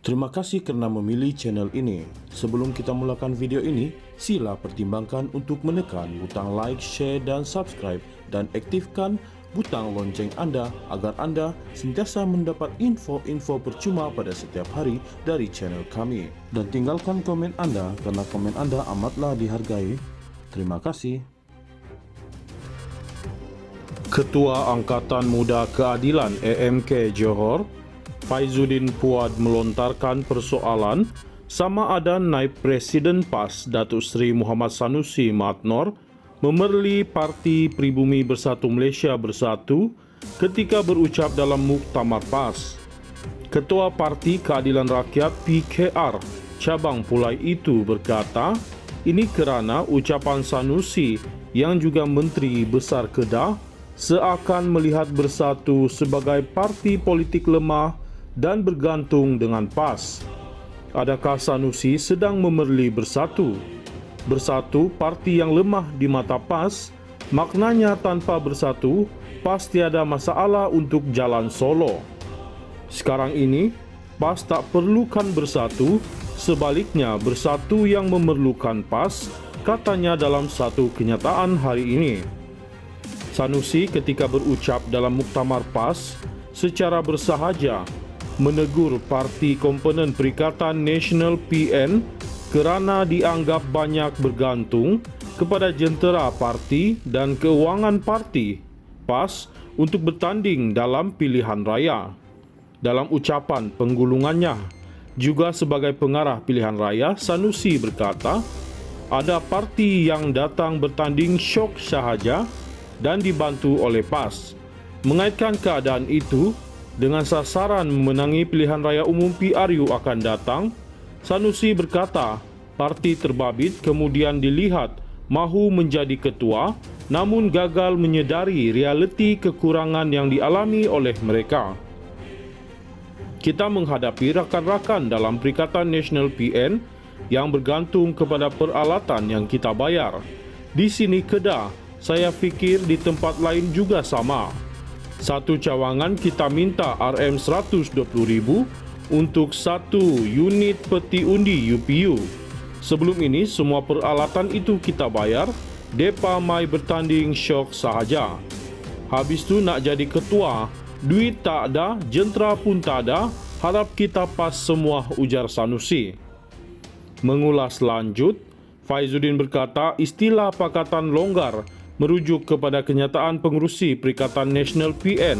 Terima kasih kerana memilih channel ini. Sebelum kita mulakan video ini, sila pertimbangkan untuk menekan butang like, share dan subscribe dan aktifkan butang lonceng anda agar anda sentiasa mendapat info-info percuma pada setiap hari dari channel kami. Dan tinggalkan komen anda kerana komen anda amatlah dihargai. Terima kasih. Ketua Angkatan Muda Keadilan AMK Johor, Faizuddin Puad melontarkan persoalan sama ada Naib Presiden PAS Datuk Seri Muhammad Sanusi Mat Nor memerli Parti Pribumi Bersatu Malaysia Bersatu ketika berucap dalam muktamar PAS. Ketua Parti Keadilan Rakyat PKR cabang Pulai itu berkata, ini kerana ucapan Sanusi yang juga Menteri Besar Kedah seakan melihat Bersatu sebagai parti politik lemah dan bergantung dengan PAS. Adakah Sanusi sedang memerli Bersatu? Bersatu parti yang lemah di mata PAS, maknanya tanpa Bersatu, PAS tiada masalah untuk jalan solo. Sekarang ini, PAS tak perlukan Bersatu, sebaliknya Bersatu yang memerlukan PAS, katanya dalam satu kenyataan hari ini. Sanusi ketika berucap dalam muktamar PAS secara bersahaja menegur parti komponen Perikatan Nasional PN kerana dianggap banyak bergantung kepada jentera parti dan keuangan parti PAS untuk bertanding dalam pilihan raya. Dalam ucapan penggulungannya, juga sebagai pengarah pilihan raya, Sanusi berkata, ada parti yang datang bertanding syok sahaja dan dibantu oleh PAS. Mengaitkan keadaan itu dengan sasaran memenangi pilihan raya umum PRU akan datang, Sanusi berkata parti terbabit kemudian dilihat mahu menjadi ketua namun gagal menyedari realiti kekurangan yang dialami oleh mereka. Kita menghadapi rakan-rakan dalam Perikatan Nasional PN yang bergantung kepada peralatan yang kita bayar. Di sini Kedah, saya fikir di tempat lain juga sama. Satu cawangan kita minta RM120,000 untuk satu unit peti undi UPU. Sebelum ini semua peralatan itu kita bayar, depa mai bertanding syok sahaja. Habis tu nak jadi ketua, duit tak ada, jentera pun tak ada, harap kita PAS semua, ujar Sanusi. Mengulas lanjut, Faizuddin berkata istilah Pakatan Longgar merujuk kepada kenyataan pengerusi Perikatan Nasional PN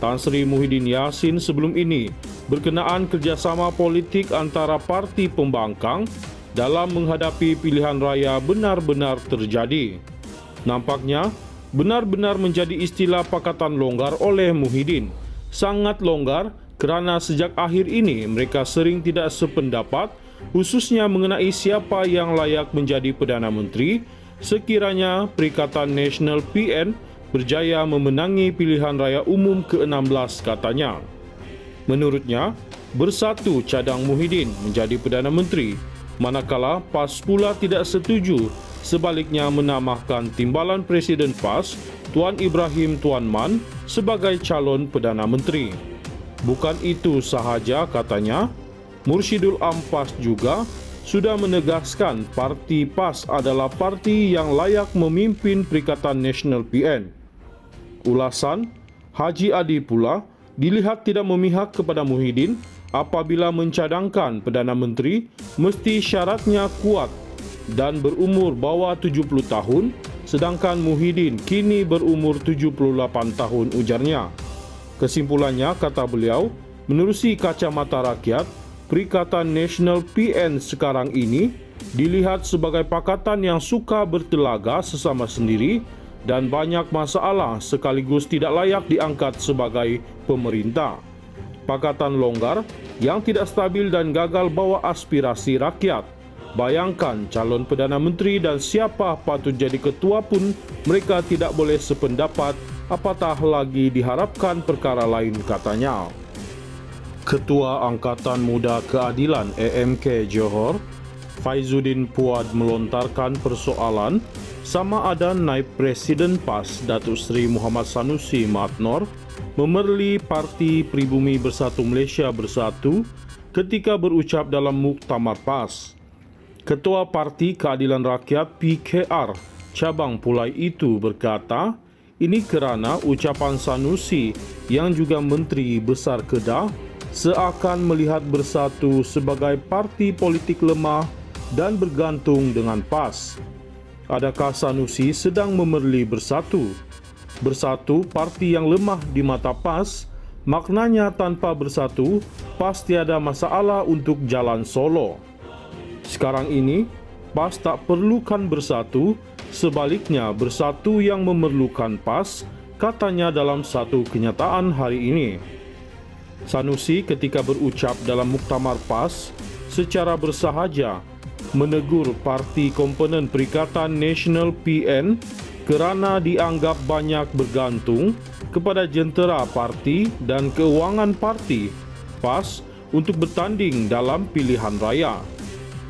Tan Sri Muhyiddin Yassin sebelum ini berkenaan kerjasama politik antara parti pembangkang dalam menghadapi pilihan raya benar-benar terjadi. Nampaknya benar-benar menjadi istilah Pakatan Longgar oleh Muhyiddin. Sangat longgar kerana sejak akhir ini mereka sering tidak sependapat khususnya mengenai siapa yang layak menjadi Perdana Menteri sekiranya Perikatan Nasional PN berjaya memenangi pilihan raya umum ke-16 katanya. Menurutnya, Bersatu cadang Muhyiddin menjadi Perdana Menteri, manakala PAS pula tidak setuju, sebaliknya menambahkan Timbalan Presiden PAS, Tuan Ibrahim Tuan Man sebagai calon Perdana Menteri. Bukan itu sahaja katanya, Mursyidul Am PAS juga sudah menegaskan parti PAS adalah parti yang layak memimpin Perikatan Nasional PN. Ulasan, Haji Adi pula dilihat tidak memihak kepada Muhyiddin apabila mencadangkan Perdana Menteri mesti syaratnya kuat dan berumur bawah 70 tahun sedangkan Muhyiddin kini berumur 78 tahun ujarnya. Kesimpulannya, kata beliau, menerusi kacamata rakyat, Perikatan Nasional PN sekarang ini dilihat sebagai pakatan yang suka bertelaga sesama sendiri dan banyak masalah sekaligus tidak layak diangkat sebagai pemerintah. Pakatan longgar yang tidak stabil dan gagal bawa aspirasi rakyat. Bayangkan calon Perdana Menteri dan siapa patut jadi ketua pun mereka tidak boleh sependapat, apatah lagi diharapkan perkara lain, katanya. Ketua Angkatan Muda Keadilan AMK Johor, Faizuddin Puad melontarkan persoalan sama ada Naib Presiden PAS Datuk Seri Muhammad Sanusi Mat Nor memerli Parti Pribumi Bersatu Malaysia Bersatu ketika berucap dalam Muktamar PAS. Ketua Parti Keadilan Rakyat PKR cabang Pulai itu berkata, ini kerana ucapan Sanusi yang juga Menteri Besar Kedah seakan melihat Bersatu sebagai parti politik lemah dan bergantung dengan PAS. Adakah Sanusi sedang memerli Bersatu? Bersatu parti yang lemah di mata PAS, maknanya tanpa Bersatu, PAS tiada masalah untuk jalan solo. Sekarang ini, PAS tak perlukan Bersatu, sebaliknya Bersatu yang memerlukan PAS, katanya dalam satu kenyataan hari ini. Sanusi ketika berucap dalam Muktamar PAS secara bersahaja menegur parti komponen Perikatan Nasional PN kerana dianggap banyak bergantung kepada jentera parti dan keuangan parti PAS untuk bertanding dalam pilihan raya.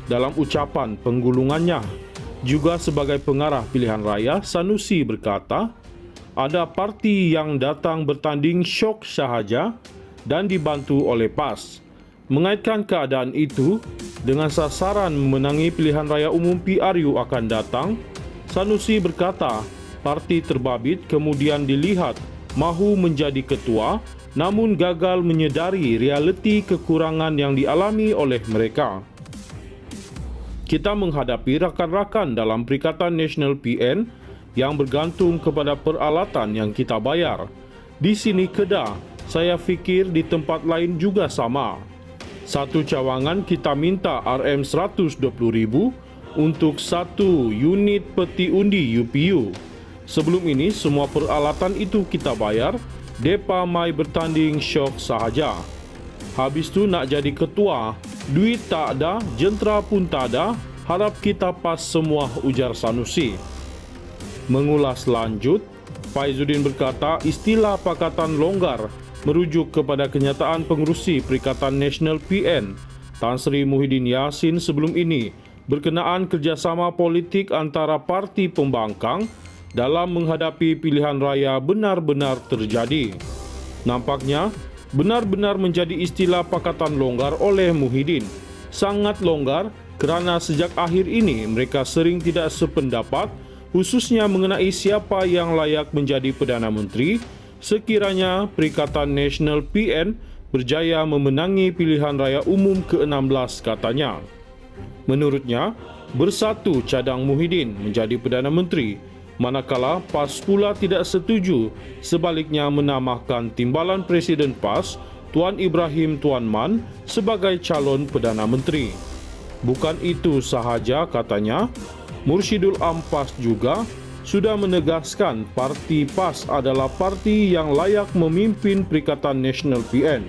Dalam ucapan penggulungannya, juga sebagai pengarah pilihan raya, Sanusi berkata, ada parti yang datang bertanding syok sahaja dan dibantu oleh PAS. Mengaitkan keadaan itu dengan sasaran memenangi pilihan raya umum PRU akan datang, Sanusi berkata, parti terbabit kemudian dilihat mahu menjadi ketua namun gagal menyedari realiti kekurangan yang dialami oleh mereka. Kita menghadapi rakan-rakan dalam Perikatan Nasional PN yang bergantung kepada peralatan yang kita bayar. Di sini Kedah, saya fikir di tempat lain juga sama. Satu cawangan kita minta RM120,000 untuk satu unit peti undi UPU. Sebelum ini semua peralatan itu kita bayar, depa mai bertanding syok sahaja. Habis tu nak jadi ketua, duit tak ada, jentera pun tak ada, harap kita PAS semua, ujar Sanusi. Mengulas lanjut, Faizuddin berkata istilah Pakatan Longgar merujuk kepada kenyataan pengerusi Perikatan Nasional PN, Tan Sri Muhyiddin Yassin sebelum ini, berkenaan kerjasama politik antara parti pembangkang dalam menghadapi pilihan raya benar-benar terjadi. Nampaknya, benar-benar menjadi istilah Pakatan Longgar oleh Muhyiddin. Sangat longgar kerana sejak akhir ini mereka sering tidak sependapat, khususnya mengenai siapa yang layak menjadi Perdana Menteri sekiranya Perikatan Nasional PN berjaya memenangi pilihan raya umum ke-16 katanya. Menurutnya, Bersatu cadang Muhyiddin menjadi Perdana Menteri, manakala PAS pula tidak setuju, sebaliknya menamakan Timbalan Presiden PAS, Tuan Ibrahim Tuan Man, sebagai calon Perdana Menteri. Bukan itu sahaja katanya, Mursyidul Am PAS juga sudah menegaskan parti PAS adalah parti yang layak memimpin Perikatan Nasional PN.